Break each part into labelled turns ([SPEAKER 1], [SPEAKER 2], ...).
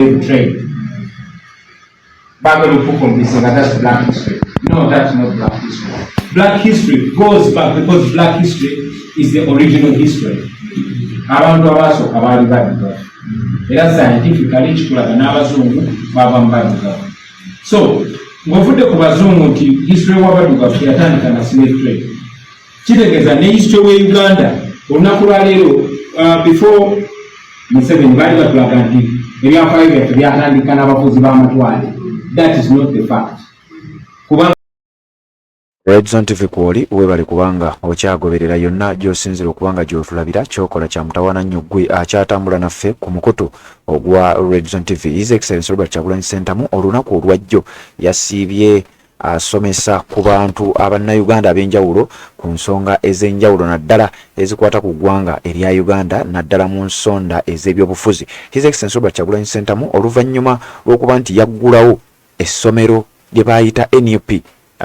[SPEAKER 1] trade. Bible book on this, that's black history. No, that's not black history. Black history goes back because black history is the original history. Abantu abasoka baali baddugavu era scientifically kikulaga n'abazungu bava mu baddugavu. So ng'ovudde ku bazungu nti history w'abaddugavu yatandika na slave trade, kitegeeza ne history w'e Uganda olunaku lwa leero before Museveni baali batulaga nti ebyafaayo byaffe byatandika n'abavuzi b'amatwale. That is not the fact.
[SPEAKER 2] Redzone TV kwoli webale kubanga okyagoberera yonna gy'osinzira okubanga gy'otulabira kyokola kya mutawaana nnyo ggwe akyatambula naffe ku mukutu ogwa Redzone TV. His Excellency Robert Kyagulanyi Ssentamu olunaku olwajjo yasiibye asomesa ku bantu abannayuganda ab'enjawulo ku nsonga ez'enjawulo naddala ezikwata ku ggwanga erya Uganda naddala mu nsonda ez'ebyobufuzi. His Excellency Robert Kyagulanyi Ssentamu oluvannyuma lw'okuba nti yaggulawo essomero lye baayita NUP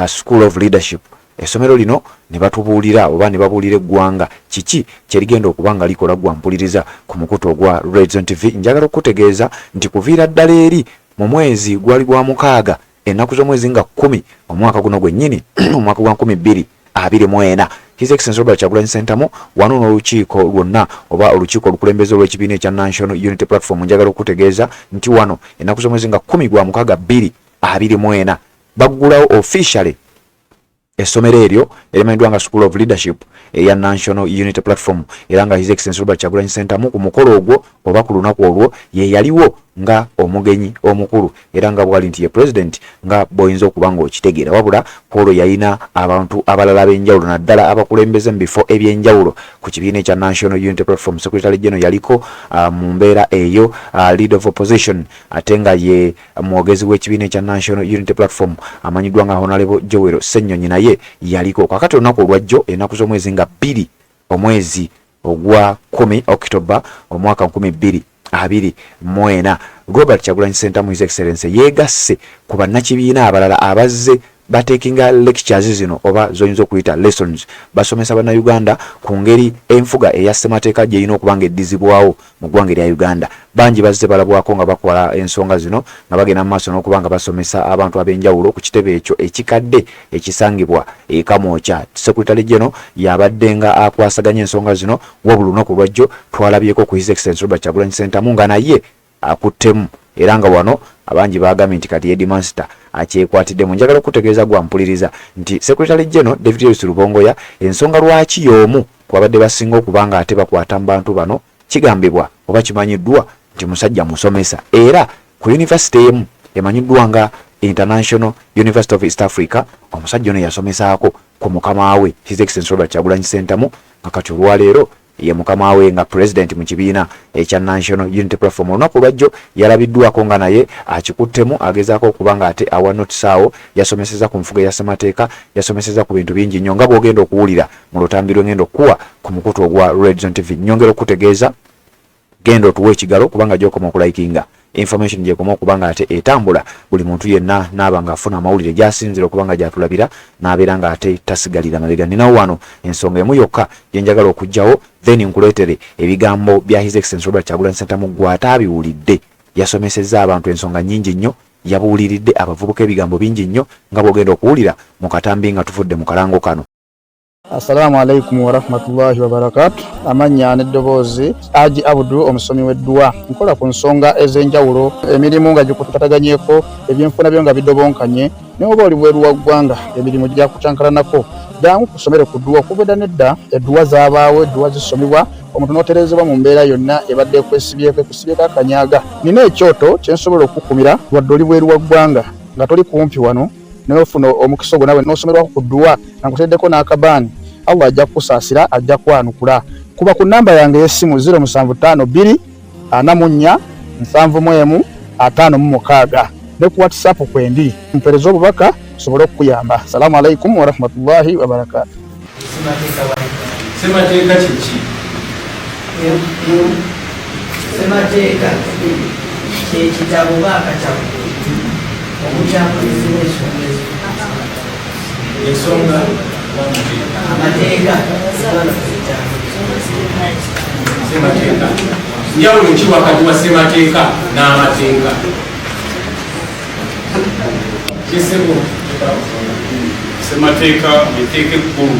[SPEAKER 2] School of Leadership. Essomero lino ne batubuulira oba ne babuulira eggwanga kiki kyerigenda okuba nga likola gwampuliriza ku mukutu ogwa Redzone TV. Njagala okutegeeza nti kuviira ddala eri mu mwezi gwali gwa mukaaga ennaku z'omwezi nga 10 omwaka guno gwennyini omwaka gwa 2024 His Excellency Robert Kyagulanyi Ssentamu wano n'olukiiko lwonna oba olukiiko olukulembeze olw'ekibiina ekya National Unity Platform njagala okutegeeza nti wano ennaku z'omwezi nga 10 gwa mukaaga 2024 baggulawo officially essomero eryo erimanyiddwa nga School of Leadership eya National Unity Platform era nga His Excellency Robert Kyagulanyi Ssentamu ku mukolo ogwo oba ku lunaku olwo ye yaliwo nga omugenyi omukulu era nga bwali nti ye president nga boyinza okuba nga okitegeera wabula Paul yayina abantu abalala ab'enjawulo naddala abakulembeze mu bifo eby'enjawulo ku kibiina ekya National Unity Platform. Secretary General yaliko mu mbeera eyo leader of opposition ate nga ye mwogezi w'ekibiina ekya National Unity Platform amanyiddwa nga Honorable Joel Ssenyonyi naye yaliko. Kakati olunaku olwajjo ennaku z'omwezi nga 2 omwezi ogwa 10 October omwaka 2024 Robert Kyagulanyi Ssentamu His Excellency yegasse ku bannakibiina abalala abazze batekinga lectures zino oba zoyinza okuyita lessons basomesa bannayuganda ku ngeri enfuga eya ssemateeka gyerina okubanga eddizibwawo mu ggwanga erya Uganda. Bangi bazze balabwako nga bakola ensonga zino nga bagenda mu maaso n'okubanga basomesa abantu ab'enjawulo ku kitebe ekyo ekikadde ekisangibwa e Kamwokya. Secretary General yabadde nga akwasaganya ensonga zino wabula olunaku lwajjo twalabyeko ku His Excellency Robert Kyagulanyi Ssentamu nga naye akuttemu era nga wano abangi bagambye nti kati Headmaster akyekwatiddemu. Njagala okutegeeza gwampuliriza nti Secretary General David Lewis Rubongoya ensonga lwaki y'omu kwabadde basinga okubanga ate bakwata mu bantu bano kigambibwa oba kimanyiddwa nti musajja musomesa era ku university emu emanyiddwa nga International University of East Africa omusajja ono yasomesaako ku mukama we His Excellency Robert Kyagulanyi Ssentamu nga kati olwaleero ye mukama we nga president mu kibiina ekya National Unity Platform. Olunaku lwajjo yalabiddwako nga naye akikuttemu agezaako okubanga ate awa notisaawo yasomeseza ku nfuga ya ssemateeka yasomeseza ku bintu bingi nnyo nga bw'ogenda okuwulira mu lutambi lw'engenda okuwa ku mukutu ogwa Redzone TV. Nnyongera okutegeeza genda otuwa ekigalo kubanga gy'okoma okulikinga information gyekoma okubanga ate etambula buli muntu yenna n'aba ng'afuna amawulire gy'asinzira okubanga gy'atulabira n'abeera nga ate tasigalira mabega. Ninawo wano ensonga emu yokka gye njagala okugyawo then nkuleetere ebigambo bya His Excellency Robert Kyagulanyi Ssentamu gw'ataabiwulidde. Yasomesezza abantu ensonga nnyingi nnyo yabuuliridde abavubuka ebigambo bingi nnyo nga bw'ogenda okuwulira mu katambi nga tuvudde mu kalango kano.
[SPEAKER 3] Assalamu alaikum wa rahmatullahi wa barakatuh. Amanya n'eddoboozi Haji Abdu omusomi w'eddua. Nkola ku nsonga ez'enjawulo emirimu nga gikutataganyeko ebyenfuna byo nga bidobonkanye ne oba oli bweru wa ggwanga emirimu gya kutankalanako dangu kusomere ku ddua okubeda nedda eddua zaabaawo eddua zisomibwa omuntu n'oterezebwa mu mbeera yonna ebadde ekwesibyeko akanyaga. Nina ekyoto kye nsobola okukumira wadde oli bweru wa ggwanga nga toli kumpi wano n'ofuna omukisa ogwo nawe n'osomerwako ku ddua nga nkuteddeko n'akabaani Allah ajja kukusaasira ajja kwanukula. Kuba ku namba yange y'essimu 0752 44 71 56 ne ku WhatsApp kwendi mpereza obubaka sobole okukuyamba. Assalamu alaikum wa rahmatullahi wa barakatuh.
[SPEAKER 1] Ssemateeka kiki?
[SPEAKER 4] Ssemateeka ky'ekitabo baakatabo omukyamulizi
[SPEAKER 1] ensonga
[SPEAKER 4] amateeka
[SPEAKER 1] ssemateeka njawulo ki wakati wa ssemateeka n'amateeka? Kisebo
[SPEAKER 5] ssemateeka etteeka ekkulu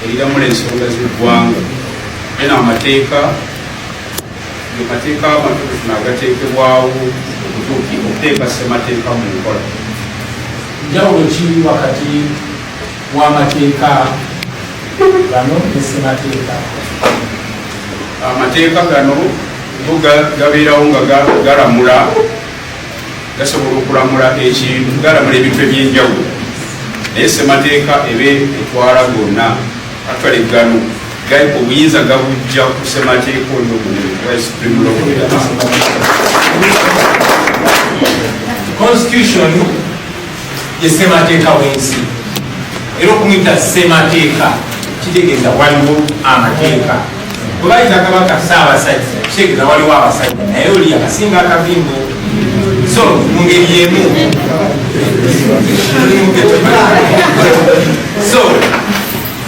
[SPEAKER 5] eriramula ensonga z'eggwanga era amateeka amateeka amatuufu n'agateekebwawo okuteeka ssemateeka mu nkola.
[SPEAKER 1] njawulo ki wakati w'amateeka gano ne ssemateeka?
[SPEAKER 5] Amateeka gano go gabeerawo nga galamula, gasobola okulamula ekintu, galamula ebintu ebyenjawulo, naye ssemateeka ebe etwala gonna. Atwale gano obuyinza gabujja ku ssemateeka oyo Supreme Law.
[SPEAKER 1] Constitution ye ssemateeka w'ensi, era okumuyita ssemateeka kitegeeza waliwo amateeka. Bwe bayita kabaka Ssaabasajja kitegeeza waliwo abasajja, naye oli akasinga akavimbo. So mu ngeri emu, so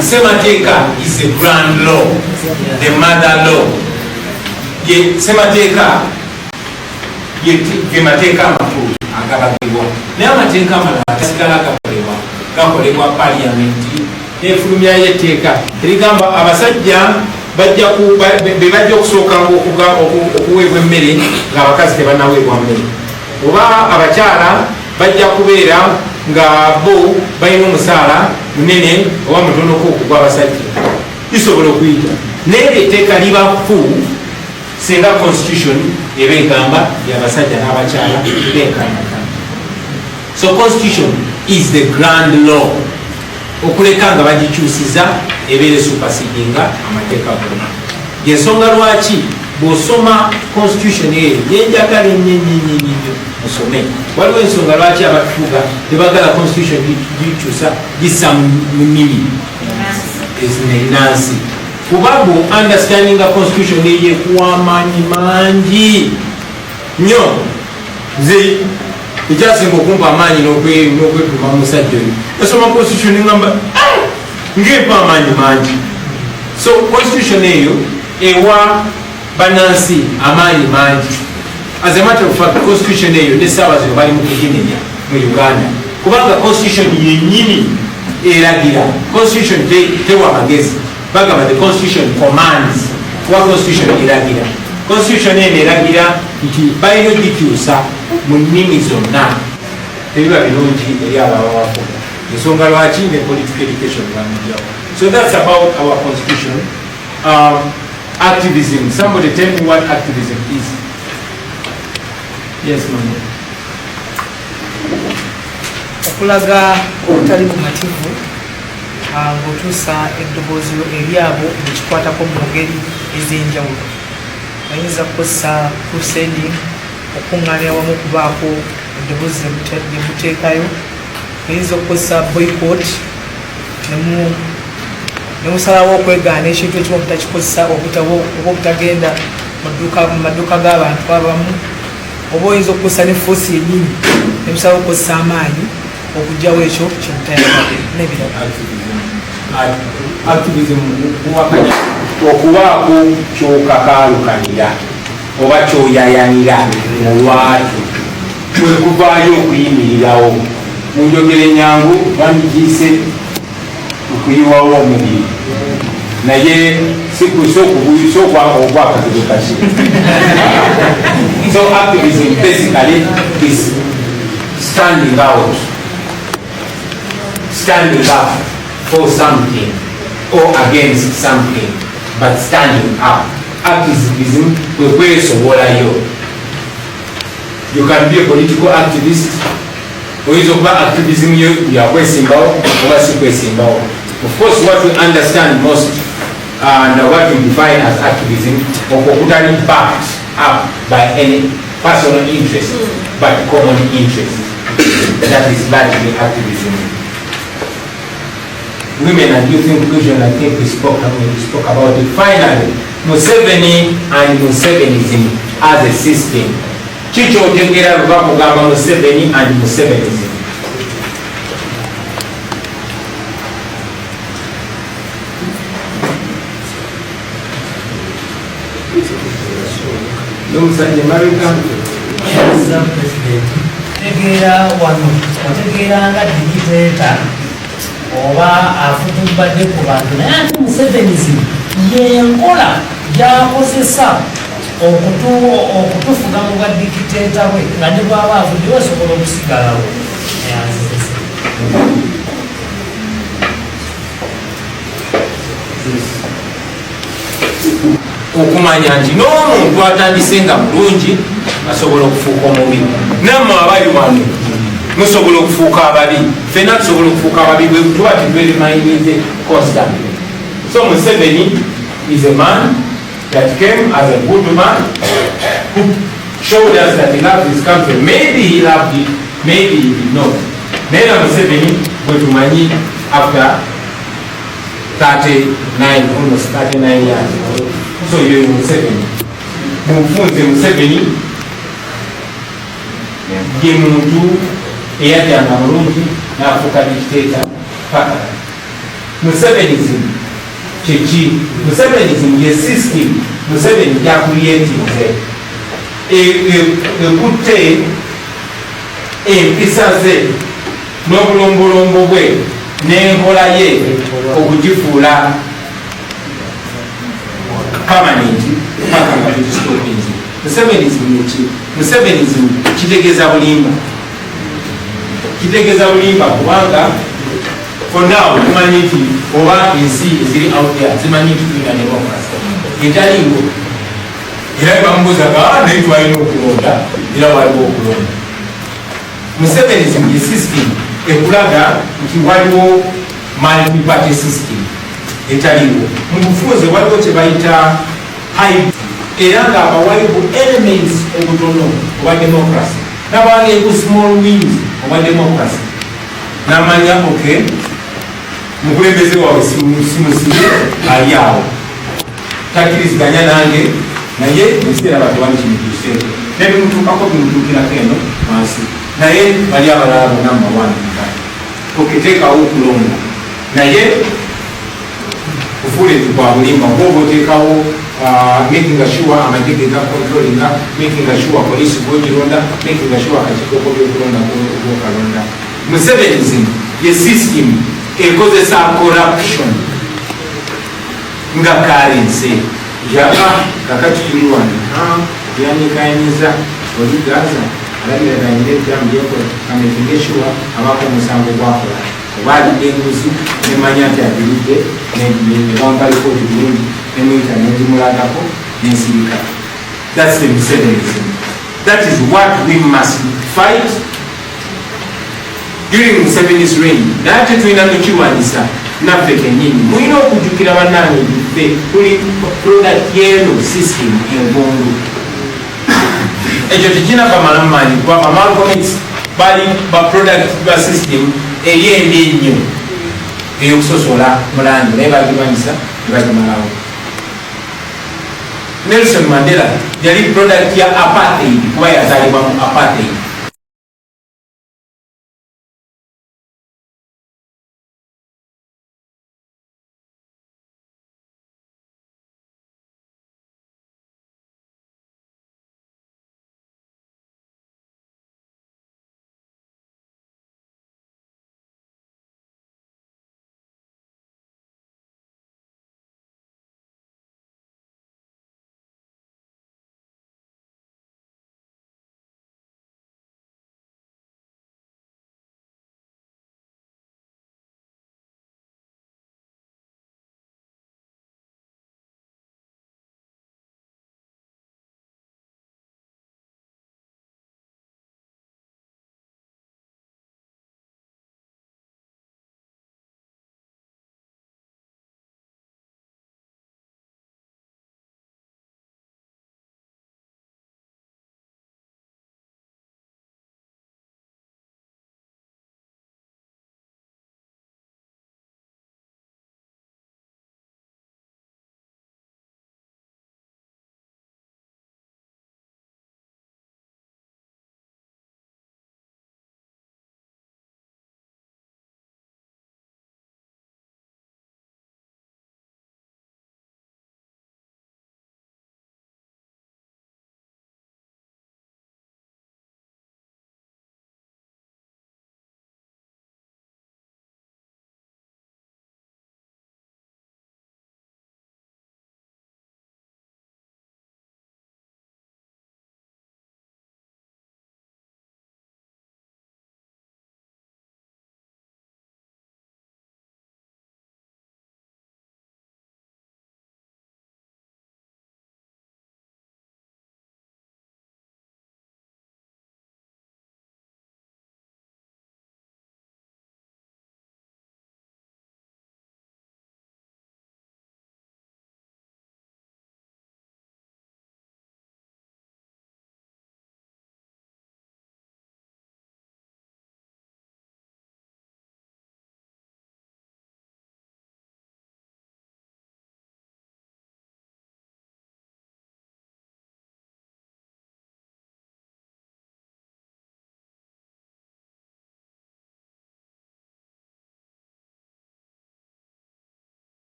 [SPEAKER 1] ssemateeka is a grand law, the mother law. Ye ssemateeka ge mateeka amakulu agabagibwa, naye amateeka amalala agasigala gakolebwa paliyamenti n'efulumya y'etteeka erigamba abasajja bajja okusooka okuweebwa emmere ng'abakazi tebannaweebwa mmere, oba abakyala bajja kubeera nga bo balina omusaala munene oba mutonoko okugwa abasajja. Lisobola okuyita naye etteeka liba fu singa constitution eba egamba y'abasajja n'abakyala benkanakana. So constitution is the grand law. Okuleka nga bagikyusiza ebeere supersedinga amateeka gonna. Yensonga lwaki bw'osoma constitution eyo yenjagala ennyo musome. Waliwo ensonga lwaki abatufuga tebagala constitution gikyusa gissa mu nnimi ezinenansi, kuba bwe understandinga constitution eyo ekuwa amaanyi mangi nnyo. Nze ekyasinga okumpa amaanyi n'okwetuma musajja oyo esoma constitution ngamba ngeempa amaanyi mangi. So constitution eyo ewa banansi amaanyi mangi. As a matter of fact, constitution eyo ne ssaawa zino bali mu kuginenya mu Uganda, kubanga constitution yennyini eragira. Constitution tewa magezi, bagamba the constitution commands, kuba constitution eragira. Constitution eno eragira nti balina ogikyusa mu nnimi zonna, tebiba birungi eri abawawafuga. Ensonga lwaki ne political education bamugyawo. So that's about our constitution. Activism. Somebody tell me what activism is. Yes, ma'am.
[SPEAKER 6] Okulaga obutali bumativu ng'otuusa eddoboozi eri abo ekikwatako mu ngeri ez'enjawulo. Bayinza kukozesa crusade okuŋŋaanira wamu okubaako eddoboozi lye muteekayo. Bayinza okukozesa boycott ne musalawo okwegaana ekintu ekimu obutakikozesa oba obutagenda mu maduuka g'abantu abamu, oba oyinza okukozesa ne foosi yennyini ne musalawo okukozesa amaanyi okugyawo ekyo kyemutayagala n'ebirala.
[SPEAKER 1] Activism kuwakanya okubaako kyokakaalukanira oba kyoyayanira mu lwatu, kwe kuvaayo okuyimirirawo. Mu njogera ennyangu bandigiise okuyiwawo omubiri, naye ogwakazibu kaki. So activism basically is standing out, standing up for something or against something, but standing up. Activism kwekwesobolayo. You can be a political activist, oyinza okuba activism yakwesimbawo oba si kwesimbawo. Of course what we understand most and what we define as activism okutali backed up by any personal interest but common interest. That is largely activism. Women and youth inclusion, I think we spoke about it. Finally, Museveni and Musevenism as a system. Chicho otegera lwakugamba Museveni and Musevenism. n'omusajja mabega
[SPEAKER 4] tegeera wano otegeera nga digiteeta oba afutubadde ku bantu naye ate Musevenizi yenkola gyakozesa okutufuga mu bwa digiteeta bwe nga ne bwaba avuddewo osobola okusigalawo yazizese
[SPEAKER 1] okumanya nti n'omuntu atandise nga mulungi asobola okufuuka omubi nammwe abali wano musobola okufuuka ababi fena tusobola okufuuka ababi bwe tuba titwerimanyirize constant. So Museveni is a man that came as a good man who showed us that he loved his country. Maybe he loved it, maybe he did not. Naye na Museveni bwe tumanyi after 39, almost 39 years. So you're Museveni. Mumufunze Museveni ye muntu eyatyanga mulungi n'afuuka dictator paka. Musevenism kyeki? Musevenism ye system Museveni gyakuyetinze ekutte empisa ze n'obulombolombo bwe n'enkola ye okugifuula permanent paka nga tukistopinze. Musevenism yeki? Musevenism kitegeeza bulimba, kitegeeza bulimba kubanga for now tumanyi nti oba ensi eziri out there zimanyi nti tulina democracy etaliwo era bamubuuzaga naye twalina okulonda era waliwo okulonda. Musevenism ye system ekulaga nti waliwo multi-party system etaliwo mu bufunze waliwo kyebayita hybrid era nga abawaliwo elements obutono oba democracy n'abangeku small wings oba democracy namanya okay mukulembeze wawe simusibe ali awo takkiriziganya nange naye ekiseera batewali kimutuuseeko nebimutuukako bimutuukirako eno wansi naye bali abalala bonna mumawandiika okiteekawo okulonda naye kufuula etu kwa bulimba ngoba oteekawo making sure amagege ga controlling, making sure police gogironda, making sure akakiko byokulonda gokalonda. Musevenism ye system ekozesa corruption nga currency yaka kakati tuliwana yanikaniza oligaza alabira nainde jamu yeko amaking sure abako musango gwakola obali enguzi nemanya ati abilidde nebambaliko bulungi nemuyita negimulagako nensirika. That's the Musevenism. That is what we must fight during Museveni's reign. Nate tulina tukiwanisa naffe kennyini mulina okujjukira bannange ffe tuli product y'eno system envundu ekyo tekinava malamumanyi kuba amalcomics bali baproduct ba system eri embi ennyo eyokusosola mulangi naye bagimanyisa nebagimalawo. Nelson Mandela yali product ya apartheid kuba yazaalibwa mu apartheid.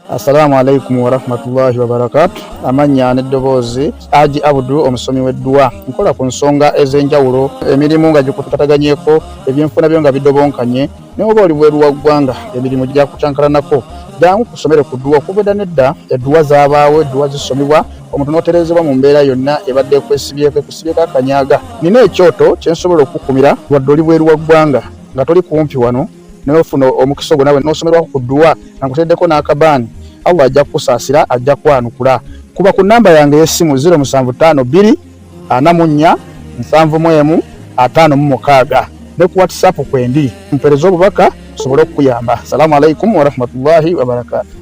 [SPEAKER 3] Assalamu alaikum warahmatullahi wabarakatuh. Amanya n'eddoboozi Haji Abudu omusomi w'eddua. Nkola ku nsonga ez'enjawulo, emirimu nga gikutataganyeko, ebyenfuna byo nga bidobonkanye, ne oba oli bweru wa ggwanga emirimu gya kucankalanako. Jangu kusomere ku ddua okuvudda nedda eddua zaabaawo, eddua zisomibwa, omuntu n'otereezebwa mu mbeera yonna ebadde ekwesibyeko akanyaaga. Nina ekyoto kye nsobola okukumira wadde oli bweru wa ggwanga nga toli kumpi wano n'ofuna omukisa ogwo nawe n'osomerwako ku ddua nga nkuteddeko n'akabaani. Allah ajja kukusaasira, ajja kwanukula. Kuba ku namba yange y'essimu 0752 44 71 56 ne ku WhatsApp kwendi mpereza obubaka sobole okukuyamba. Assalamu alaikum warahmatullahi wabarakatuh.